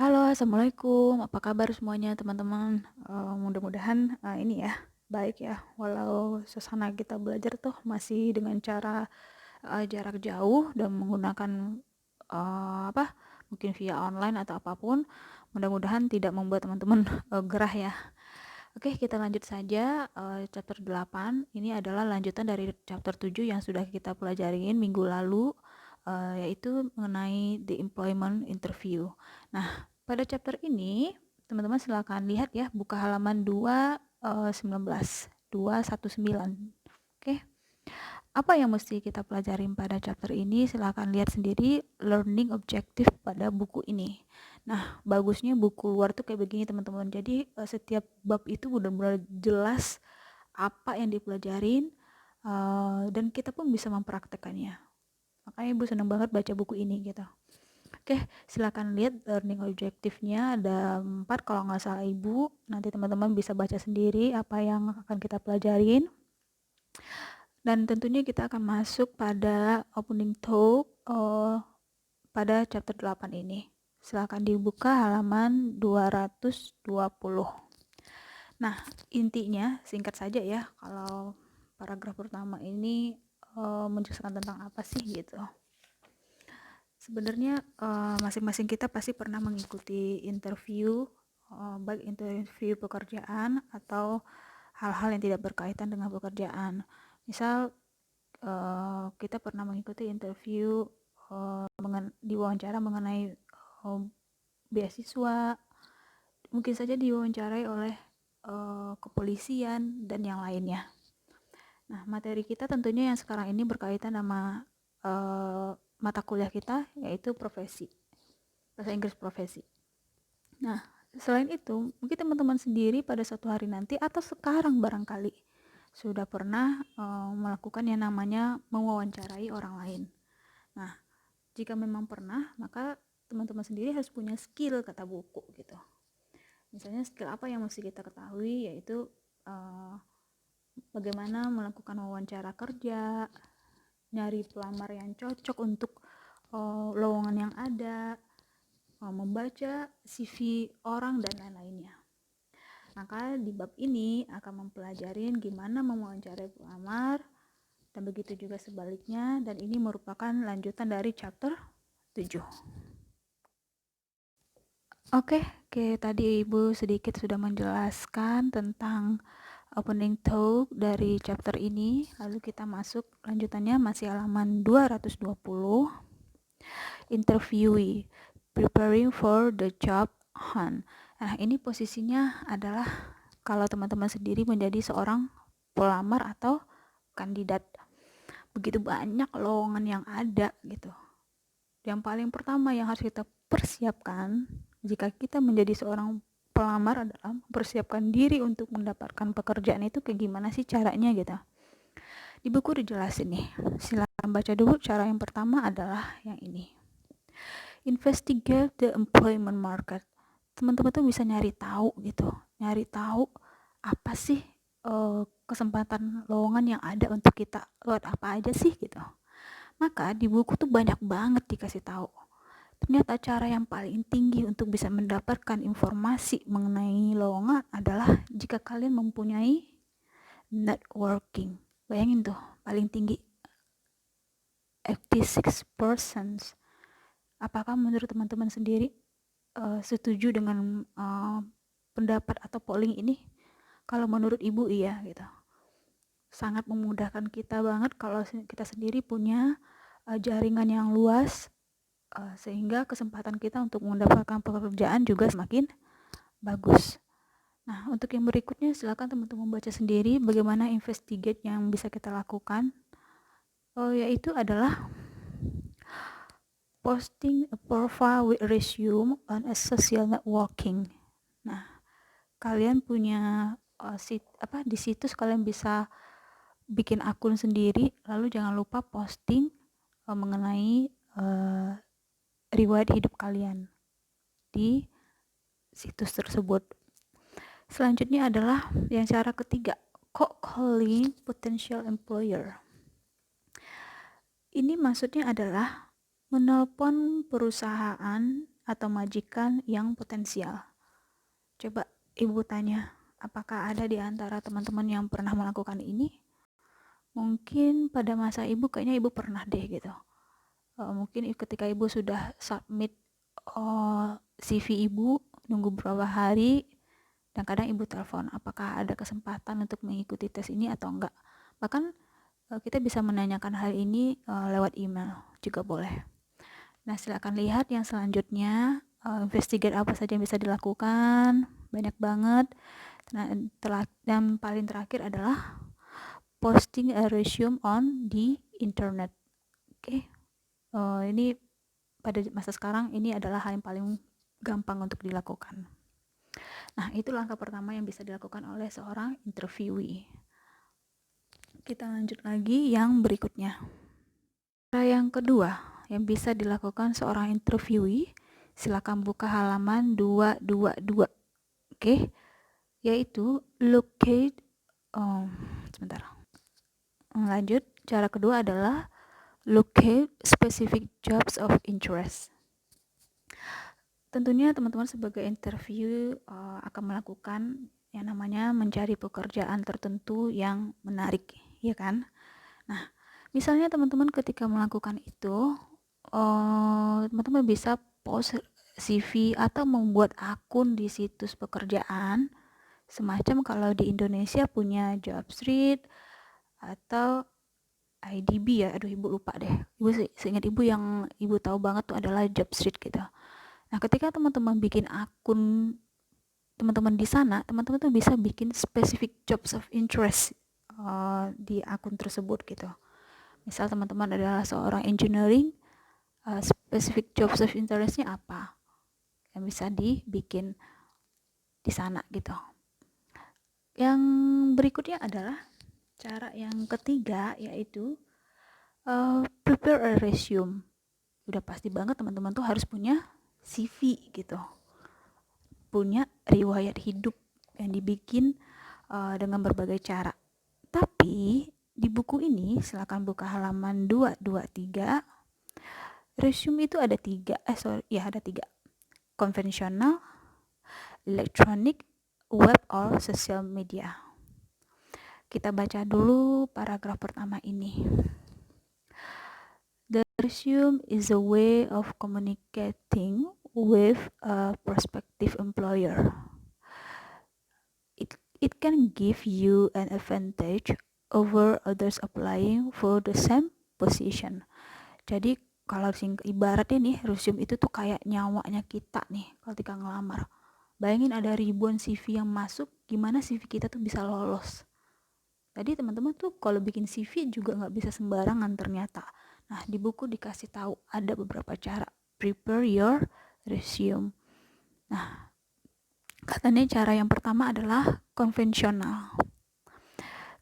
Halo, assalamualaikum. Apa kabar semuanya, teman-teman? Mudah-mudahan ini ya baik ya. Walau suasana kita belajar tuh masih dengan cara jarak jauh dan menggunakan apa? Mungkin via online atau apapun. Mudah-mudahan tidak membuat teman-teman gerah ya. Oke, kita lanjut saja chapter 8. Ini adalah lanjutan dari chapter 7 yang sudah kita pelajarin minggu lalu, yaitu mengenai the employment interview. Nah, pada chapter ini teman-teman silakan lihat ya, buka halaman 219. Oke. Apa yang mesti kita pelajarin pada chapter ini? Silahkan lihat sendiri learning objective pada buku ini. Nah, bagusnya buku luar tuh kayak begini teman-teman. Jadi setiap bab itu benar-benar jelas apa yang dipelajarin, dan kita pun bisa mempraktekannya. Makanya Ibu senang banget baca buku ini gitu. Oke, silakan lihat learning objective-nya ada 4 kalau nggak salah Ibu. Nanti teman-teman bisa baca sendiri apa yang akan kita pelajarin. Dan tentunya kita akan masuk pada opening talk pada chapter 8 ini. Silakan dibuka halaman 220. Nah, intinya singkat saja ya, kalau paragraf pertama ini menjelaskan tentang apa sih gitu. Sebenarnya masing-masing kita pasti pernah mengikuti interview, baik interview pekerjaan atau hal-hal yang tidak berkaitan dengan pekerjaan. Misal kita pernah mengikuti interview diwawancara mengenai beasiswa, mungkin saja diwawancarai oleh kepolisian dan yang lainnya. Nah, materi kita tentunya yang sekarang ini berkaitan sama mata kuliah kita, yaitu profesi, bahasa Inggris profesi. Nah, selain itu, mungkin teman-teman sendiri pada suatu hari nanti atau sekarang barangkali sudah pernah melakukan yang namanya mewawancarai orang lain. Nah, jika memang pernah, maka teman-teman sendiri harus punya skill, kata buku gitu. Misalnya skill apa yang mesti kita ketahui, yaitu bagaimana melakukan wawancara kerja, nyari pelamar yang cocok untuk lowongan yang ada, membaca CV orang dan lain-lainnya. Maka di bab ini akan mempelajarin gimana mewawancarai pelamar dan begitu juga sebaliknya, dan ini merupakan lanjutan dari chapter 7. Oke, tadi Ibu sedikit sudah menjelaskan tentang opening talk dari chapter ini. Lalu kita masuk lanjutannya, masih halaman 220. Interviewee, preparing for the job hunt. Nah, ini posisinya adalah kalau teman-teman sendiri menjadi seorang pelamar atau kandidat. Begitu banyak lowongan yang ada gitu. Yang paling pertama yang harus kita persiapkan jika kita menjadi seorang pelamar adalah mempersiapkan diri untuk mendapatkan pekerjaan itu kayak gimana sih caranya gitu. Di buku dijelasin nih, silakan baca dulu. Cara yang pertama adalah yang ini. Investigate the employment market. Teman-teman tuh bisa nyari tahu gitu, nyari tahu apa sih kesempatan lowongan yang ada untuk kita, lewat apa aja sih gitu. Maka di buku tuh banyak banget dikasih tahu. Ternyata cara yang paling tinggi untuk bisa mendapatkan informasi mengenai lowongan adalah jika kalian mempunyai networking. Bayangin tuh, paling tinggi 86%. Apakah menurut teman-teman sendiri setuju dengan pendapat atau polling ini? Kalau menurut Ibu iya gitu. Sangat memudahkan kita banget kalau kita sendiri punya jaringan yang luas, sehingga kesempatan kita untuk mendapatkan pekerjaan juga semakin bagus. Nah, untuk yang berikutnya silakan teman-teman baca sendiri bagaimana investigate yang bisa kita lakukan. Yaitu adalah posting a profile with resume on a social networking. Nah, kalian punya di situs kalian bisa bikin akun sendiri, lalu jangan lupa posting mengenai riwayat hidup kalian di situs tersebut. Selanjutnya adalah yang cara ketiga, cold calling potential employer. Ini maksudnya adalah menelpon perusahaan atau majikan yang potensial. Coba ibu tanya, apakah ada di antara teman-teman yang pernah melakukan ini? Mungkin pada masa ibu kayaknya ibu pernah deh gitu. Mungkin ketika ibu sudah submit CV ibu, nunggu beberapa hari, dan kadang ibu telepon, apakah ada kesempatan untuk mengikuti tes ini atau enggak. Bahkan kita bisa menanyakan hal ini lewat email juga boleh. Nah, silakan lihat yang selanjutnya, investigate apa saja yang bisa dilakukan, banyak banget. Nah, dan paling terakhir adalah posting a resume on the internet. Oke. Ini pada masa sekarang ini adalah hal yang paling gampang untuk dilakukan. Nah, itu langkah pertama yang bisa dilakukan oleh seorang interviewee. Kita lanjut lagi yang berikutnya. Cara yang kedua yang bisa dilakukan seorang interviewee, silakan buka halaman 222. Oke. Yaitu locate lanjut, cara kedua adalah locate specific jobs of interest. Tentunya teman-teman sebagai interview akan melakukan yang namanya mencari pekerjaan tertentu yang menarik, ya kan? Nah, misalnya teman-teman ketika melakukan itu, teman-teman bisa post CV atau membuat akun di situs pekerjaan, semacam kalau di Indonesia punya Jobstreet atau IDB ya, aduh ibu lupa deh. Ibu seingat ibu yang ibu tahu banget tuh adalah Jobstreet gitu. Nah, ketika teman-teman bikin akun teman-teman di sana, teman-teman tuh bisa bikin specific jobs of interest di akun tersebut gitu. Misal teman-teman adalah seorang engineering, specific jobs of interestnya apa yang bisa dibikin di sana gitu. Yang berikutnya adalah cara yang ketiga, yaitu prepare a resume. Udah pasti banget teman-teman tuh harus punya CV gitu, punya riwayat hidup yang dibikin dengan berbagai cara. Tapi di buku ini silakan buka halaman 223. Resume itu ada tiga. Konvensional, elektronik, web, or social media. Kita baca dulu paragraf pertama ini. The resume is a way of communicating with a prospective employer. It can give you an advantage over others applying for the same position. Jadi kalau ibaratnya nih, resume itu tuh kayak nyawanya kita nih ketika ngelamar. Bayangin ada ribuan CV yang masuk, gimana CV kita tuh bisa lolos. Jadi teman-teman tuh kalau bikin CV juga nggak bisa sembarangan ternyata. Nah, di buku dikasih tahu ada beberapa cara prepare your resume. Nah, katanya cara yang pertama adalah konvensional.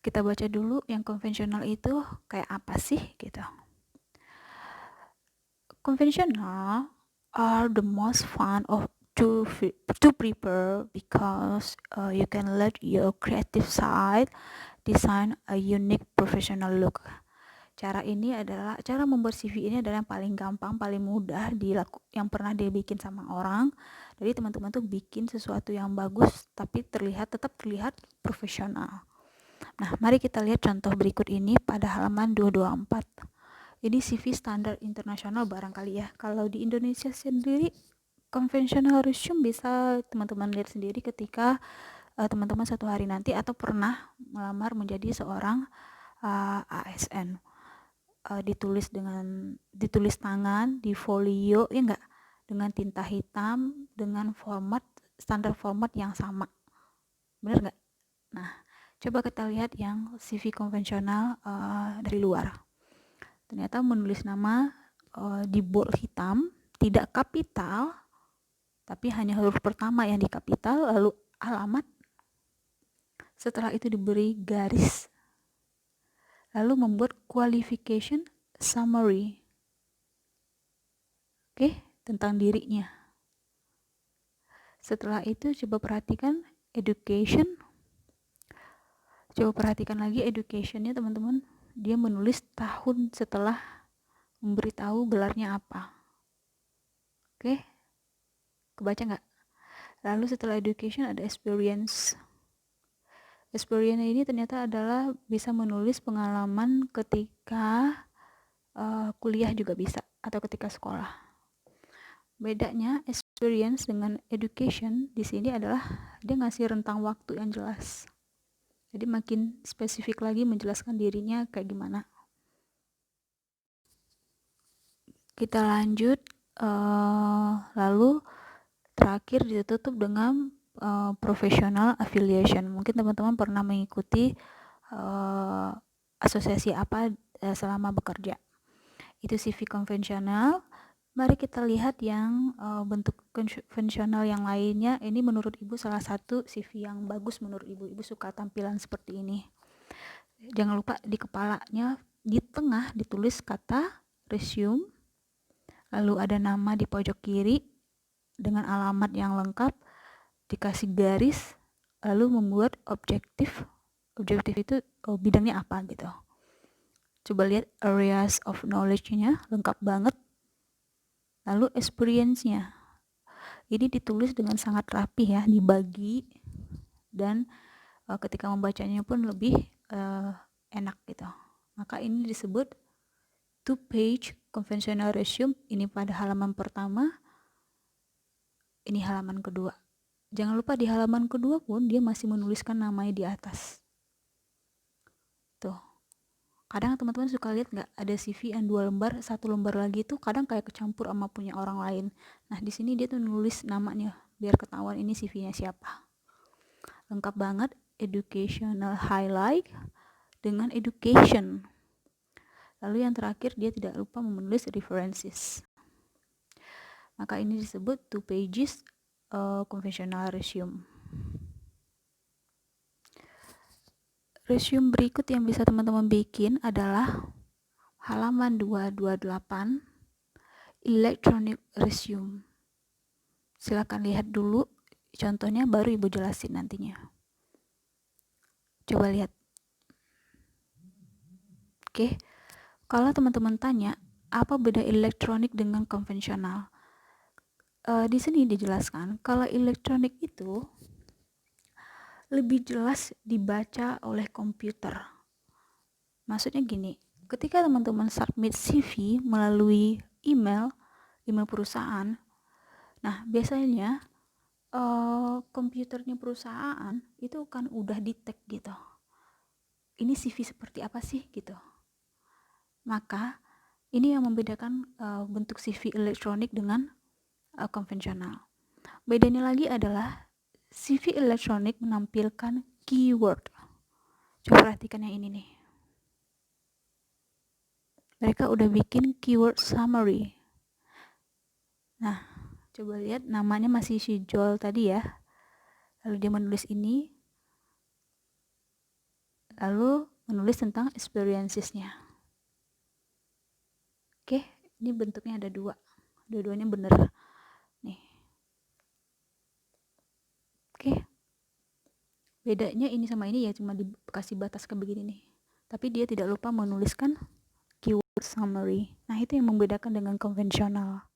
Kita baca dulu yang konvensional itu kayak apa sih gitu. Conventional are the most fun to prepare because you can let your creative side design a unique professional look. Cara membuat CV ini adalah yang paling gampang, paling mudah yang pernah dibikin sama orang. Jadi teman-teman tuh bikin sesuatu yang bagus tapi tetap terlihat profesional. Nah, mari kita lihat contoh berikut ini pada halaman 224. Ini CV standar internasional barangkali ya. Kalau di Indonesia sendiri, konvensional resume bisa teman-teman lihat sendiri ketika teman-teman suatu hari nanti atau pernah melamar menjadi seorang ASN. Ditulis tangan di folio, ya enggak, dengan tinta hitam, dengan standar format yang sama. Bener enggak? Nah, coba kita lihat yang CV konvensional dari luar. Ternyata menulis nama di bold hitam, tidak kapital, tapi hanya huruf pertama yang di kapital, lalu alamat, setelah itu diberi garis, lalu membuat qualification summary. Oke, tentang dirinya. Setelah itu coba perhatikan education. Coba perhatikan lagi educationnya teman-teman. Dia menulis tahun setelah memberitahu gelarnya apa. Oke. Kebaca nggak? Lalu setelah education ada experience. Experience ini ternyata adalah bisa menulis pengalaman ketika kuliah juga bisa, atau ketika sekolah. Bedanya experience dengan education di sini adalah dia ngasih rentang waktu yang jelas. Jadi makin spesifik lagi menjelaskan dirinya kayak gimana. Kita lanjut, lalu terakhir ditutup dengan professional affiliation. Mungkin teman-teman pernah mengikuti asosiasi apa selama bekerja. Itu CV konvensional. Mari kita lihat yang bentuk konvensional yang lainnya. Ini menurut Ibu salah satu CV yang bagus menurut Ibu. Ibu suka tampilan seperti ini. Jangan lupa di kepalanya di tengah ditulis kata resume. Lalu ada nama di pojok kiri dengan alamat yang lengkap, dikasih garis, lalu membuat objektif. Objektif itu bidangnya apa gitu. Coba lihat areas of knowledge-nya, lengkap banget. Lalu experience-nya, ini ditulis dengan sangat rapi ya, dibagi, dan ketika membacanya pun lebih enak gitu. Maka ini disebut 2-page conventional resume. Ini pada halaman pertama, ini halaman kedua. Jangan lupa di halaman kedua pun dia masih menuliskan namanya di atas. Tuh. Kadang teman-teman suka lihat nggak, ada CV yang 2 lembar, 1 lembar lagi tuh kadang kayak kecampur sama punya orang lain. Nah di sini dia tuh nulis namanya biar ketahuan ini CV-nya siapa. Lengkap banget, educational highlight dengan education. Lalu yang terakhir dia tidak lupa menulis references. Maka ini disebut 2 pages conventional resume. Resume berikut yang bisa teman-teman bikin adalah halaman 228 electronic resume. Silakan lihat dulu contohnya, baru Ibu jelasin nantinya. Coba lihat. Oke. Kalau teman-teman tanya apa beda elektronik dengan konvensional, di sini dijelaskan kalau elektronik itu lebih jelas dibaca oleh komputer. Maksudnya gini, ketika teman-teman submit CV melalui email perusahaan, nah biasanya komputernya perusahaan itu kan udah di-tag gitu. Ini CV seperti apa sih gitu. Maka ini yang membedakan bentuk CV elektronik dengan konvensional. Bedanya lagi adalah CV elektronik menampilkan keyword. Coba perhatikan yang ini nih. Mereka udah bikin keyword summary. Nah, coba lihat namanya masih si Joel tadi ya. Lalu dia menulis ini. Lalu menulis tentang experiences-nya. Oke, ini bentuknya ada 2. Dua-duanya bener. Nih. Oke. Bedanya ini sama ini ya cuma dikasih batas kayak begini nih. Tapi dia tidak lupa menuliskan keyword summary. Nah, itu yang membedakan dengan konvensional.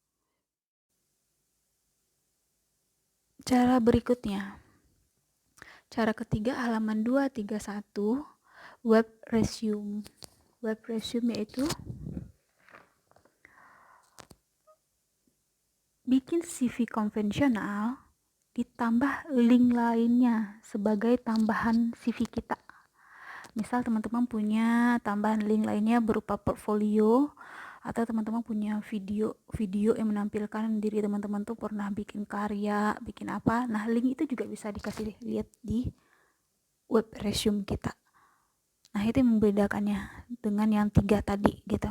Cara berikutnya. Cara ketiga halaman 231 web resume. Web resume yaitu bikin CV konvensional ditambah link lainnya sebagai tambahan CV kita. Misal teman-teman punya tambahan link lainnya berupa portfolio, atau teman-teman punya video yang menampilkan diri teman-teman tuh pernah bikin karya, bikin apa. Nah, link itu juga bisa dikasih lihat di web resume kita. Nah, itu yang membedakannya dengan yang 3 tadi gitu.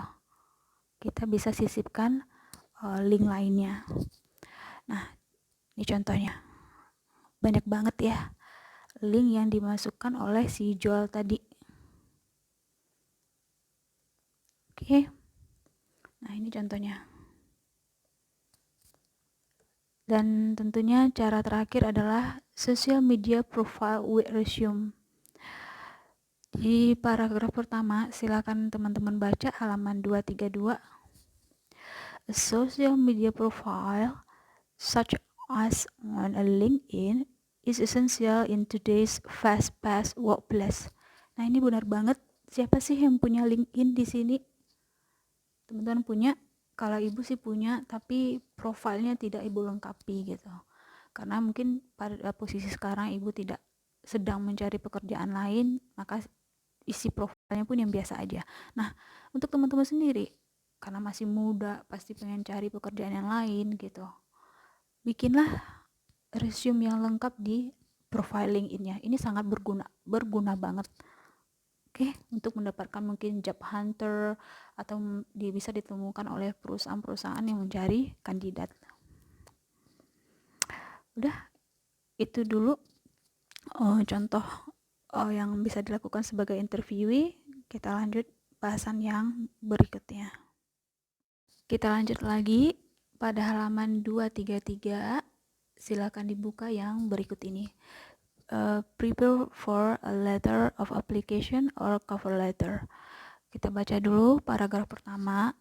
Kita bisa sisipkan link lainnya. Nah, ini contohnya. Banyak banget ya link yang dimasukkan oleh si Joel tadi. Oke. Nah, ini contohnya. Dan tentunya cara terakhir adalah social media profile with resume. Di paragraf pertama, silakan teman-teman baca halaman 232. A social media profile such us on a LinkedIn is essential in today's fast-paced workplace. Nah, ini benar banget. Siapa sih yang punya LinkedIn di sini? Teman-teman punya? Kalau ibu sih punya, tapi profilnya tidak ibu lengkapi gitu. Karena mungkin pada posisi sekarang ibu tidak sedang mencari pekerjaan lain, maka isi profilnya pun yang biasa aja. Nah, untuk teman-teman sendiri, karena masih muda, pasti pengen cari pekerjaan yang lain gitu. Bikinlah resume yang lengkap di profiling ini. Ini sangat berguna banget. Oke, untuk mendapatkan mungkin job hunter atau bisa ditemukan oleh perusahaan-perusahaan yang mencari kandidat. Udah, itu dulu contoh yang bisa dilakukan sebagai interviewee. Kita lanjut bahasan yang berikutnya. Kita lanjut lagi pada halaman 233. Silakan dibuka yang berikut ini. Prepare for a letter of application or cover letter. Kita baca dulu paragraf pertama.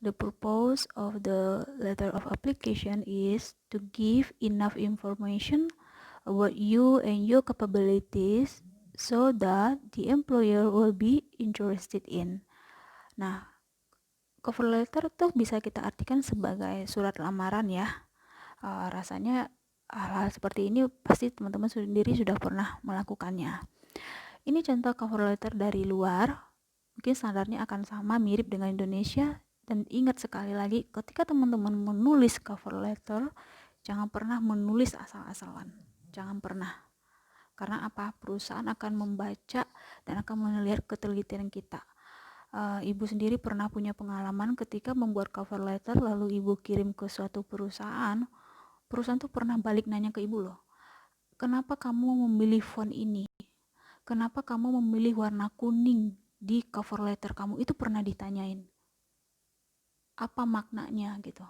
The purpose of the letter of application is to give enough information about you and your capabilities so that the employer will be interested in. Nah, cover letter tuh bisa kita artikan sebagai surat lamaran ya. Rasanya hal-hal seperti ini pasti teman-teman sendiri sudah pernah melakukannya. Ini contoh cover letter dari luar. Mungkin standarnya akan sama, mirip dengan Indonesia. Dan ingat sekali lagi, ketika teman-teman menulis cover letter, jangan pernah menulis asal-asalan. Jangan pernah. Karena apa? Perusahaan akan membaca dan akan melihat ketelitian kita. Ibu sendiri pernah punya pengalaman ketika membuat cover letter lalu ibu kirim ke suatu perusahaan tuh pernah balik nanya ke ibu loh, kenapa kamu memilih font ini, kenapa kamu memilih warna kuning di cover letter kamu, itu pernah ditanyain apa maknanya gitu.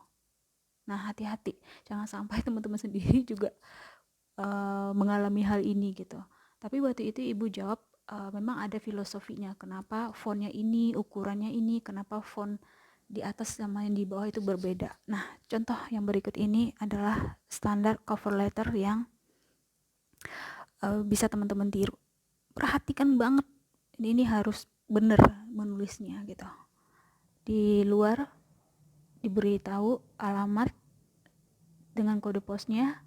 Nah, hati-hati jangan sampai teman-teman sendiri juga mengalami hal ini gitu. Tapi waktu itu ibu jawab memang ada filosofinya, kenapa fontnya ini, ukurannya ini, kenapa font di atas sama yang di bawah itu berbeda. Nah, contoh yang berikut ini adalah standar cover letter yang bisa teman-teman tiru. Perhatikan banget, ini harus bener menulisnya gitu. Di luar diberitahu alamat dengan kode posnya,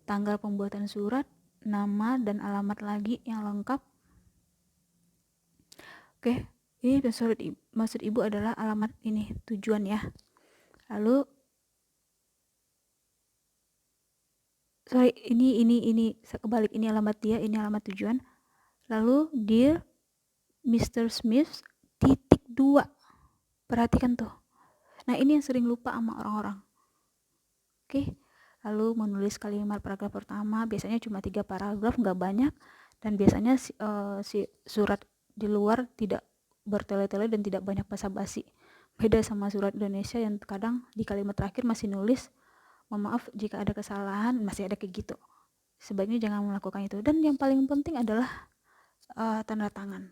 tanggal pembuatan surat, nama dan alamat lagi yang lengkap. Oke, ini maksud ibu adalah alamat ini, tujuan ya. Lalu ini kebalik, ini alamat dia, ini alamat tujuan. Lalu dear Mr. Smith .2. Perhatikan tuh. Nah, ini yang sering lupa sama orang-orang. Oke. Lalu menulis kalimat paragraf pertama, biasanya cuma 3 paragraf, nggak banyak, dan biasanya si surat di luar tidak bertele-tele dan tidak banyak basa-basi. Beda sama surat Indonesia yang kadang di kalimat terakhir masih nulis, mohon maaf jika ada kesalahan, masih ada kayak gitu. Sebaiknya jangan melakukan itu. Dan yang paling penting adalah tanda tangan.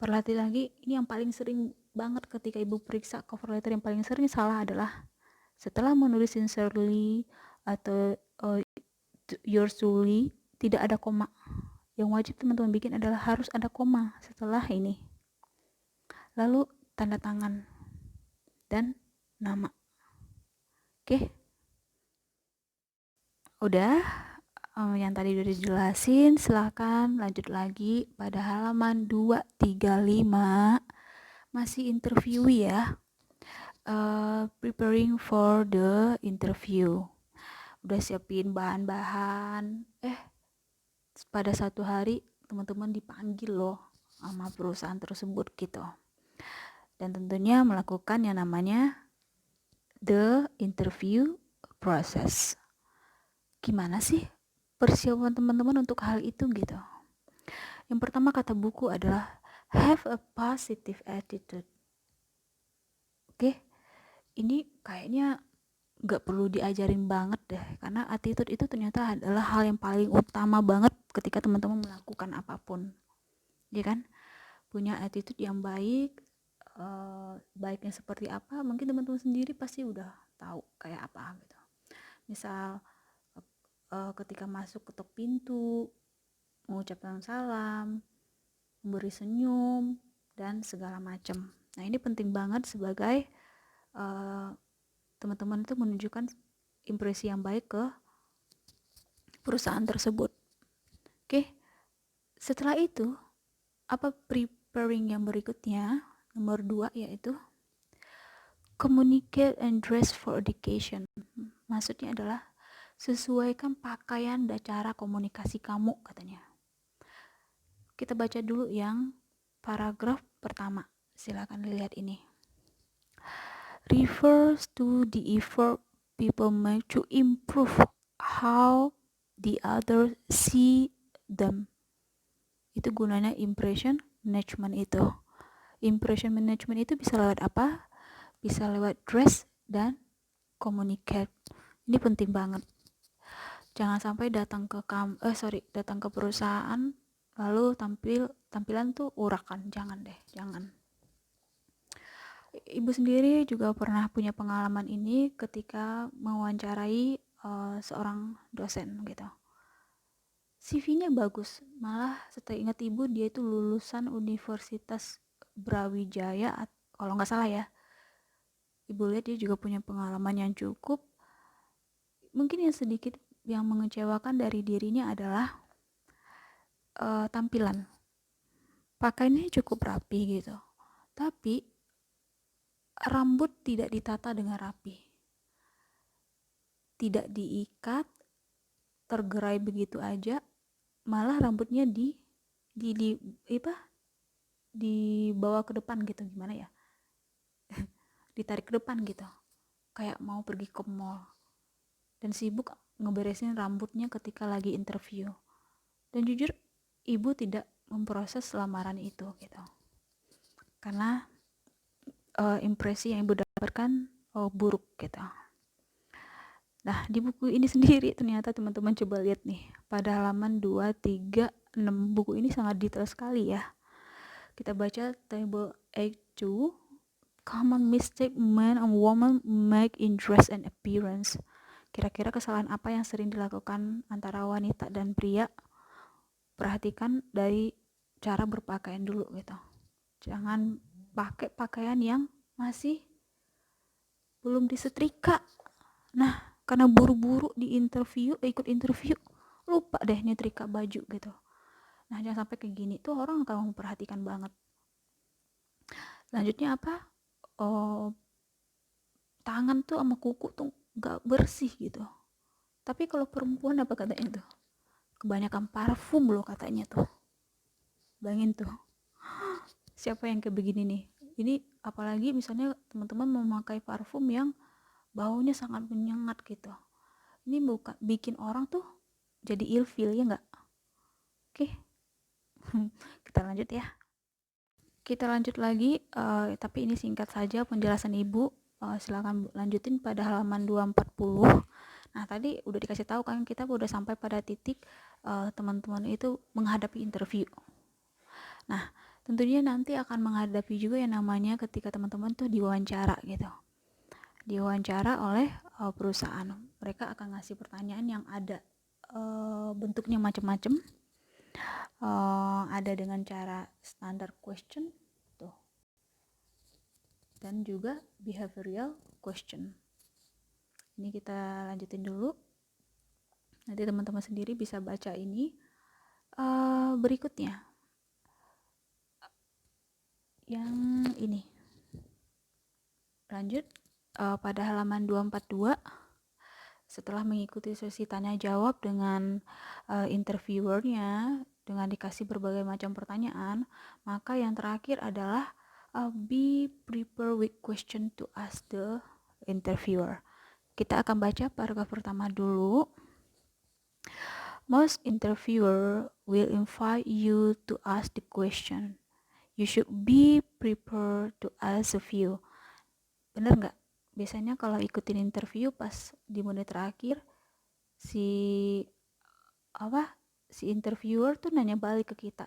Perhati lagi, ini yang paling sering banget ketika ibu periksa cover letter, yang paling sering salah adalah setelah menulis sincerely atau yours truly, tidak ada koma. Yang wajib teman-teman bikin adalah harus ada koma setelah ini. Lalu tanda tangan dan nama. Oke. Udah yang tadi udah dijelasin, silahkan lanjut lagi pada halaman 235. Masih interview ya. Preparing for the interview. Udah siapin bahan-bahan. Pada satu hari teman-teman dipanggil loh sama perusahaan tersebut gitu. Dan tentunya melakukan yang namanya the interview process. Gimana sih persiapan teman-teman untuk hal itu gitu? Yang pertama kata buku adalah have a positive attitude. Oke, ini kayaknya gak perlu diajarin banget deh, karena attitude itu ternyata adalah hal yang paling utama banget ketika teman-teman melakukan apapun, ya kan? Punya attitude yang baik, baiknya seperti apa, mungkin teman-teman sendiri pasti udah tahu kayak apa gitu. Misal ketika masuk ketok pintu, mengucapkan salam, memberi senyum, dan segala macam. Nah, ini penting banget sebagai teman-teman itu menunjukkan impresi yang baik ke perusahaan tersebut. Oke, setelah itu apa preparing yang berikutnya, nomor 2, yaitu communicate and dress for education. Maksudnya adalah sesuaikan pakaian dan cara komunikasi kamu, katanya. Kita baca dulu yang paragraf pertama. Silakan lihat ini. Refers to the effort people make to improve how the others see them. Itu gunanya impression management itu. Impression management itu bisa lewat apa? Bisa lewat dress dan communicate. Ini penting banget. Jangan sampai datang ke perusahaan lalu tampilan tuh urakan. Jangan deh, jangan. Ibu sendiri juga pernah punya pengalaman ini ketika mewawancarai seorang dosen gitu. CV-nya bagus, malah setelah ingat ibu dia itu lulusan Universitas Brawijaya kalau nggak salah ya. Ibu lihat dia juga punya pengalaman yang cukup. Mungkin yang sedikit yang mengecewakan dari dirinya adalah tampilan. Pakaiannya cukup rapi gitu, tapi rambut tidak ditata dengan rapi, tidak diikat, tergerai begitu aja, malah rambutnya dibawa ke depan gitu, gimana ya, ditarik ke depan gitu, kayak mau pergi ke mall dan sibuk ngeberesin rambutnya ketika lagi interview. Dan jujur ibu tidak memproses lamaran itu gitu, karena impresi yang ibu dapatkan buruk gitu. Nah, di buku ini sendiri ternyata teman-teman coba lihat nih, pada halaman 2, 3, 6, buku ini sangat detail sekali ya. Kita baca table 8-2, common mistake men and women make in dress and appearance. Kira-kira kesalahan apa yang sering dilakukan antara wanita dan pria? Perhatikan dari cara berpakaian dulu gitu. Jangan pakai pakaian yang masih belum disetrika. Nah, karena buru-buru ikut interview, lupa deh nyetrika baju gitu. Nah, jangan sampai kayak gini, tuh orang akan memperhatikan banget. Selanjutnya apa? Tangan tuh sama kuku tuh gak bersih gitu. Tapi kalau perempuan apa katanya tuh? Kebanyakan parfum loh katanya tuh. Bayangin tuh. Siapa yang kayak begini nih? Ini apalagi misalnya teman-teman memakai parfum yang baunya sangat menyengat gitu. Ini bukan bikin orang tuh jadi ilfeel, ya nggak? Oke. Kita lanjut ya. Kita lanjut lagi, tapi ini singkat saja penjelasan ibu. Silakan lanjutin pada halaman 240. Nah, tadi udah dikasih tahu kan, kita udah sampai pada titik teman-teman itu menghadapi interview. Nah, tentunya nanti akan menghadapi juga yang namanya ketika teman-teman tuh diwawancara gitu. Diwawancara oleh perusahaan. Mereka akan ngasih pertanyaan yang ada bentuknya macam-macam. Ada dengan cara standard question tuh, dan juga behavioral question. Ini kita lanjutin dulu. Nanti teman-teman sendiri bisa baca ini. Berikutnya yang ini, lanjut pada halaman 242. Setelah mengikuti sesi tanya jawab dengan interviewernya, dengan dikasih berbagai macam pertanyaan, maka yang terakhir adalah be prepared with question to ask the interviewer. Kita akan baca paragraf pertama dulu. Most interviewer will invite you to ask the question. You should be prepared to ask a few. Bener nggak? Biasanya kalau ikutin interview pas di menit terakhir, si interviewer tuh nanya balik ke kita,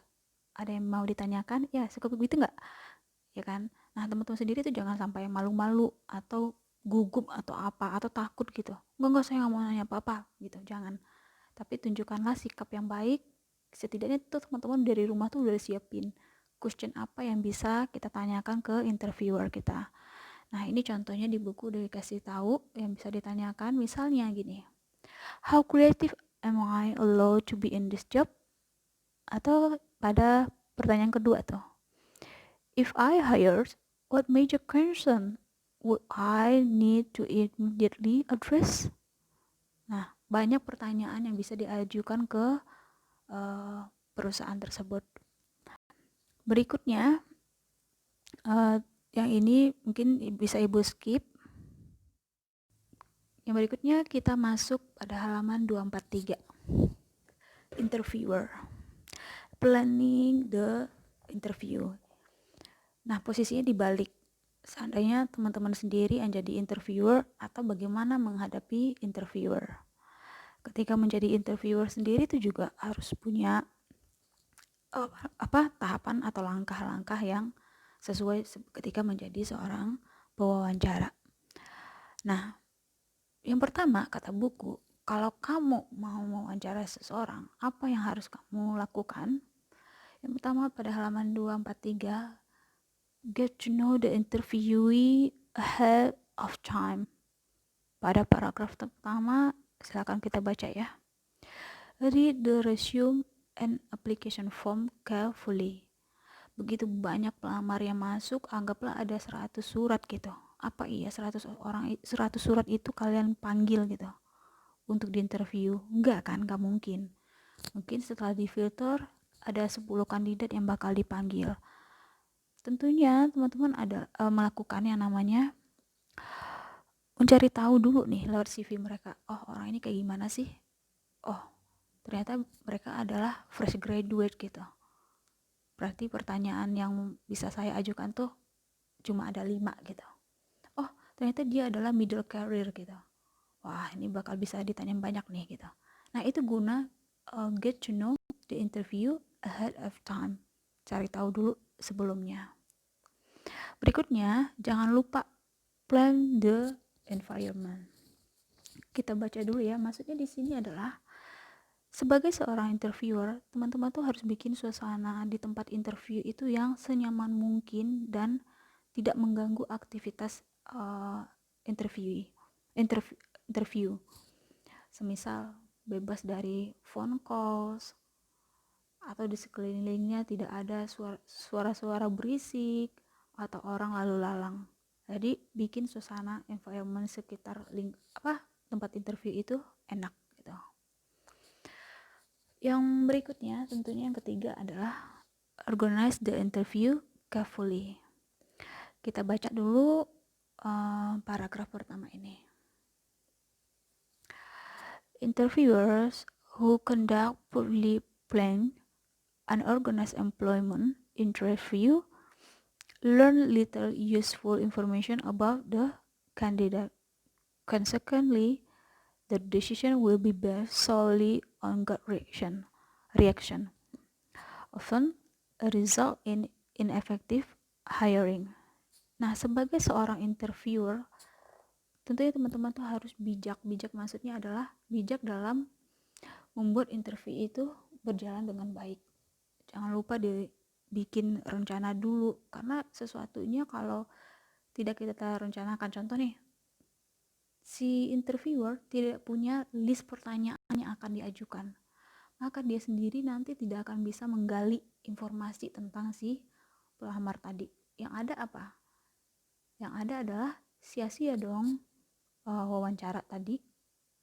ada yang mau ditanyakan? Ya, suka begitu nggak? Ya kan? Nah, teman-teman sendiri tuh jangan sampai malu-malu atau gugup atau apa atau takut gitu. Enggak, saya nggak mau nanya apa-apa gitu, jangan. Tapi tunjukkanlah sikap yang baik. Setidaknya tuh teman-teman dari rumah tuh udah siapin question apa yang bisa kita tanyakan ke interviewer kita. Nah, ini contohnya di buku udah dikasih tahu yang bisa ditanyakan. Misalnya gini, how creative am I allowed to be in this job? Atau pada pertanyaan kedua tuh, if I hired, what major concern would I need to immediately address? Nah, banyak pertanyaan yang bisa diajukan ke perusahaan tersebut. Berikutnya, yang ini mungkin bisa Ibu skip. Yang berikutnya kita masuk pada halaman 243. Interviewer. Planning the interview. Nah, posisinya dibalik. Seandainya teman-teman sendiri yang jadi interviewer atau bagaimana menghadapi interviewer. Ketika menjadi interviewer sendiri itu juga harus punya tahapan atau langkah-langkah yang sesuai ketika menjadi seorang pewawancara. Nah, yang pertama kata buku, kalau kamu mau mewawancara seseorang, apa yang harus kamu lakukan? Yang pertama pada halaman 243, get to know the interviewee ahead of time. Pada paragraf pertama, silakan kita baca ya. Read the resume and application form carefully. Begitu banyak pelamar yang masuk, anggaplah ada 100 surat gitu. Apa iya 100 surat itu kalian panggil gitu untuk diinterview? Enggak kan, enggak mungkin. Mungkin setelah difilter ada 10 kandidat yang bakal dipanggil. Tentunya teman-teman ada melakukan yang namanya mencari tahu dulu nih lewat CV mereka. Oh, orang ini kayak gimana sih? Oh, ternyata mereka adalah fresh graduate gitu. Berarti pertanyaan yang bisa saya ajukan tuh cuma ada 5 gitu. Oh, ternyata dia adalah middle career gitu. Wah, ini bakal bisa ditanya banyak nih gitu. Nah, itu guna get to know the interview ahead of time. Cari tahu dulu sebelumnya. Berikutnya, jangan lupa plan the environment. Kita baca dulu ya. Maksudnya di sini adalah sebagai seorang interviewer, teman-teman tuh harus bikin suasana di tempat interview itu yang senyaman mungkin dan tidak mengganggu aktivitas interview. Semisal bebas dari phone calls atau di sekelilingnya tidak ada suara-suara berisik atau orang lalu lalang. Jadi bikin suasana environment sekitar tempat interview itu enak gitu. Yang berikutnya tentunya yang ketiga adalah organize the interview carefully. Kita baca dulu paragraf pertama ini. Interviewers who conduct poorly planned and organized employment interview learn little useful information about the candidate. Consequently, the decision will be based solely on gut reaction, often a result in ineffective hiring. Nah, sebagai seorang interviewer, tentunya teman-teman tuh harus bijak. Bijak maksudnya adalah bijak dalam membuat interview itu berjalan dengan baik. Jangan lupa dibikin rencana dulu, karena sesuatunya kalau tidak kita rencanakan, contoh nih, si interviewer tidak punya list pertanyaan yang akan diajukan, maka dia sendiri nanti tidak akan bisa menggali informasi tentang si pelamar tadi. Yang ada apa? Yang ada adalah sia-sia dong wawancara tadi.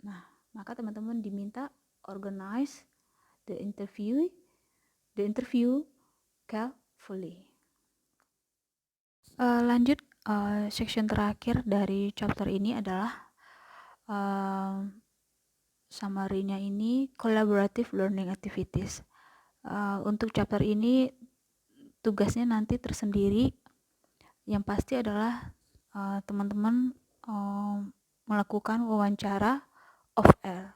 Nah, maka teman-teman diminta organize the interview carefully. Lanjut, section terakhir dari chapter ini adalah summary-nya ini collaborative learning activities. Untuk chapter ini tugasnya nanti tersendiri. Yang pasti adalah teman-teman melakukan wawancara off air.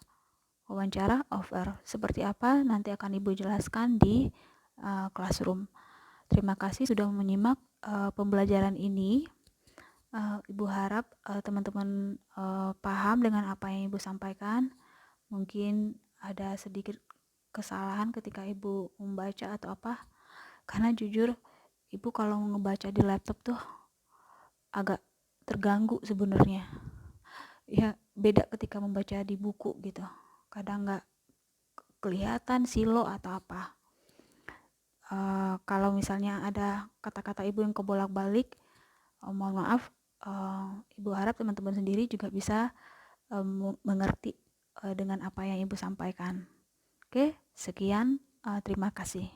Wawancara off air seperti apa nanti akan Ibu jelaskan di classroom. Terima kasih sudah menyimak pembelajaran ini. Ibu harap teman-teman paham dengan apa yang Ibu sampaikan. Mungkin ada sedikit kesalahan ketika Ibu membaca atau apa, karena jujur Ibu kalau ngebaca di laptop tuh agak terganggu sebenarnya. Ya beda ketika membaca di buku gitu. Kadang nggak kelihatan silo atau apa. Kalau misalnya ada kata-kata Ibu yang kebolak-balik, mohon maaf. Ibu harap teman-teman sendiri juga bisa mengerti dengan apa yang Ibu sampaikan. Oke, sekian. Terima kasih.